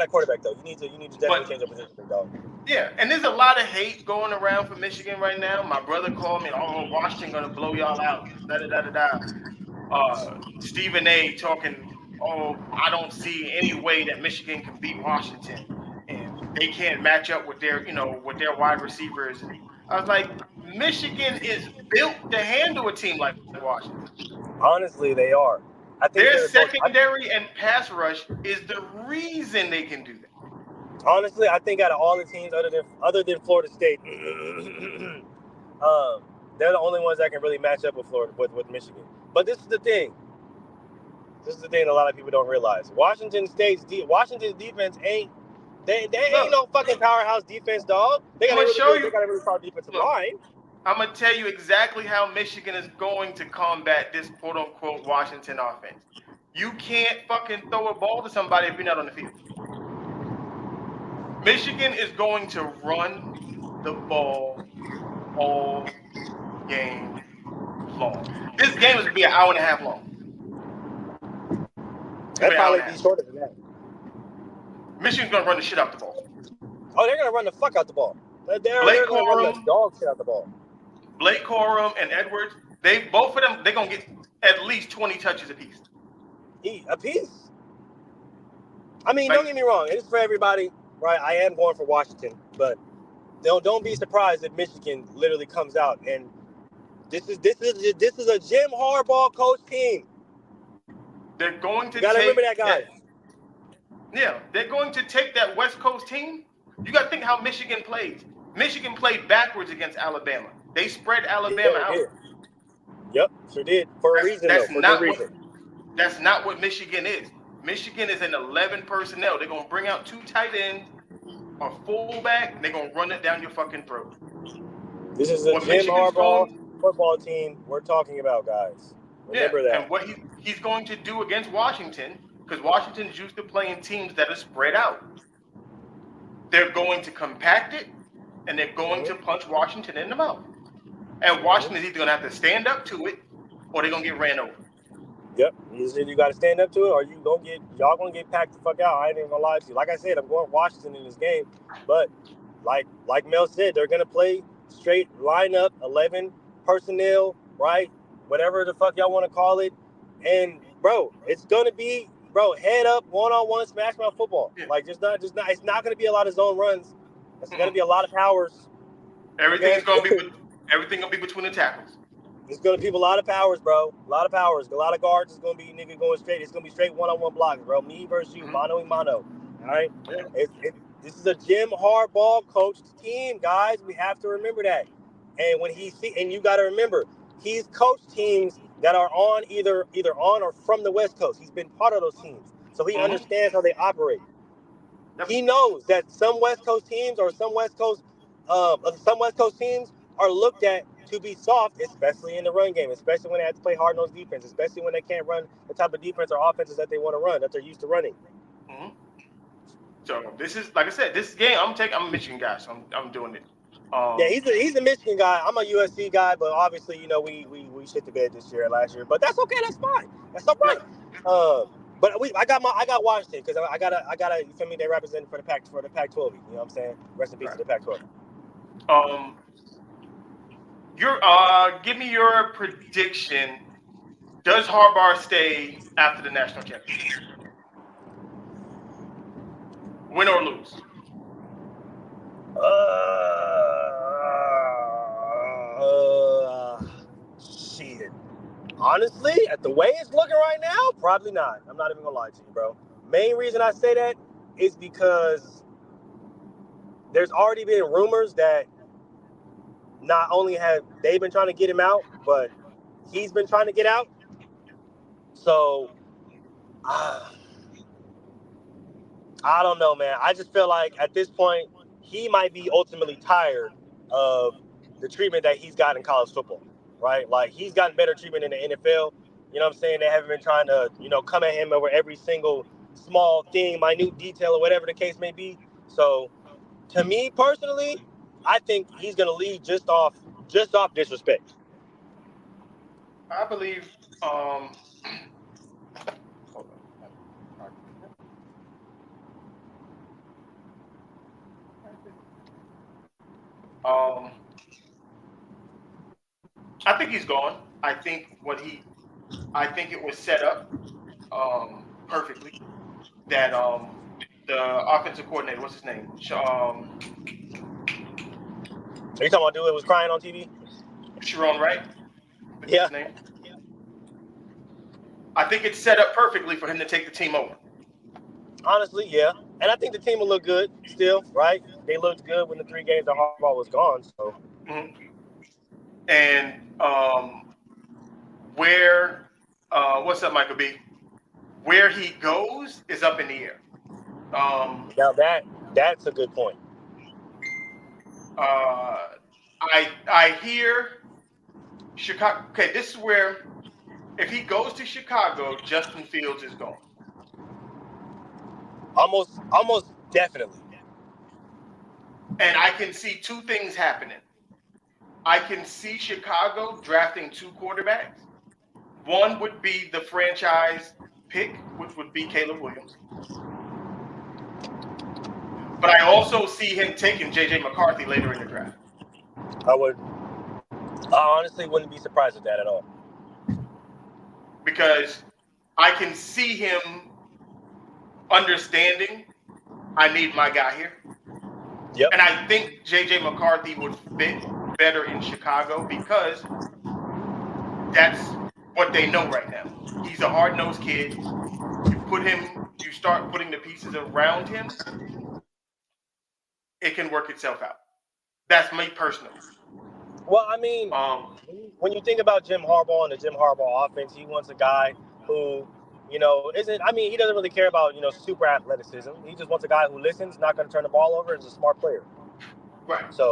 a quarterback though. You need to definitely But change your position, dog. yeah, and there's a lot of hate going around for Michigan right now. My brother called me, oh, Washington gonna blow y'all out. Da da da da da. Stephen A. talking, oh, I don't see any way that Michigan can beat Washington, and they can't match up with their, with their wide receivers. And I was like, Michigan is built to handle a team like Washington. Honestly, they are. I think Their they're going. secondary and pass rush is the reason they can do that. Honestly, I think out of all the teams other than Florida State, they're the only ones that can really match up with Florida with Michigan. But this is the thing. This is the thing a lot of people don't realize. Washington's defense ain't they ain't Look, no fucking powerhouse defense, dog. They I'm got a gonna really show good. They you. got a really strong defensive Look, line. I'm gonna tell you exactly how Michigan is going to combat this quote unquote Washington offense. You can't fucking throw a ball to somebody if you're not on the field. Michigan is going to run the ball all game long. This game is gonna be an hour and a half long. It's gonna That'd be an hour probably and a be half. shorter than that. Michigan's gonna run the shit out the ball. Oh, they're gonna run the fuck out the ball. Blake They're gonna run the Corum, dog shit out the ball. Blake Corum, and Edwards. They both of them. They're gonna get at least 20 touches apiece. A piece. I mean, Like, don't get me wrong. It's for everybody, right? I am going for Washington, but don't be surprised if Michigan literally comes out and this is a Jim Harbaugh coach team. they're going You to got to remember take that, that. guys. Yeah, they're going to take that West Coast team. You got to think how Michigan plays. Michigan played backwards against Alabama. They spread Alabama They out. did. Yep, sure did. For a That's reason, though. that's For good not what reason. that's not what Michigan is. Michigan is an 11 personnel. They're gonna bring out two tight ends, a fullback, and they're gonna run it down your fucking throat. This is a What Jim Michigan's Harbaugh going, football team we're talking about, guys. yeah, Remember and that. what he's going to do against Washington, because Washington's used to playing teams that are spread out. They're going to compact it, and they're going to Mm-hmm. punch Washington in the mouth. And Washington is Mm-hmm. either gonna have to stand up to it, or they're gonna get ran over. Yep. You got to stand up to it, or y'all gonna get packed the fuck out. I ain't even gonna lie to you. Like I said, I'm going Washington in this game, but like Mel said, they're gonna play straight lineup, 11 personnel, right? Whatever the fuck y'all want to call it, and bro, it's gonna be head up, one-on-one smash mouth football. Yeah. Like just not. It's not gonna be a lot of zone runs. It's gonna Mm-mm. be a lot of powers. Everything Okay. is gonna be everything gonna be between the tackles. It's gonna be a lot of powers, bro. A lot of powers. A lot of guards is gonna be nigga going straight. It's gonna be straight one-on-one blocks, bro. Me versus you, Mm-hmm. mano y mano. All right. Yeah. This is a Jim Harbaugh coached team, guys. We have to remember that. And when and you got to remember, he's coached teams that are on either on or from the West Coast. He's been part of those teams, so he Mm-hmm. understands how they operate. Yep. He knows that some West Coast teams or some West Coast teams are looked at to be soft, especially in the run game, especially when they have to play hard nosed defense, especially when they can't run the type of defense or offenses that they want to run that they're used to running. Mm-hmm. So this is like I said, this game I'm a Michigan guy, so I'm doing it. Yeah, Um, he's a Michigan guy. I'm a USC guy, but obviously, we shit the bed this year and last year. But that's okay. That's fine. That's all right. yep. But I got Washington because I gotta you feel me? They represent for the Pac-12. You know what I'm saying? Rest in peace to Right. the Pac-12. Um, your give me your prediction. Does Harbaugh stay after the national championship? Win or lose? Uh, Shit. Honestly, at the way it's looking right now, probably not. I'm not even gonna lie to you, bro. Main reason I say that is because there's already been rumors that not only have they been trying to get him out, but he's been trying to get out. So, uh, I don't know, man. I just feel like at this point, he might be ultimately tired of the treatment that he's gotten in college football, right? Like, he's gotten better treatment in the NFL. You know what I'm saying? They haven't been trying to, come at him over every single small thing, minute detail, or whatever the case may be. So, to me personally, I think he's going to lead just off disrespect. I believe. Um, hold on. I have a- all right. Here we go. I think he's gone. I think it was set up perfectly that the offensive coordinator, what's his name? Are you talking about dude that was crying on TV? Sharon Wright. I think Yeah. that's his name. I think it's set up perfectly for him to take the team over. Honestly, yeah. And I think the team will look good still, right? They looked good when the 3 games that Harbaugh was gone. So. Mm-hmm. And where, what's up, Michael B? Where he goes is up in the air. Now that's a good point. I hear Chicago. Okay, this is where if he goes to Chicago, Justin Fields is gone. Almost definitely. And I can see two things happening. I can see Chicago drafting 2 quarterbacks. One would be the franchise pick, which would be Caleb Williams. But I also see him taking J.J. McCarthy later in the draft. I honestly wouldn't be surprised at that at all. Because I can see him understanding I need my guy here. Yep. And I think J.J. McCarthy would fit better in Chicago because that's what they know right now. He's a hard-nosed kid. You start putting the pieces around him, it can work itself out. That's me personally. Well, I mean, when you think about Jim Harbaugh and the Jim Harbaugh offense, he wants a guy who, isn't. I mean, he doesn't really care about super athleticism. He just wants a guy who listens, not going to turn the ball over, is a smart player. Right. So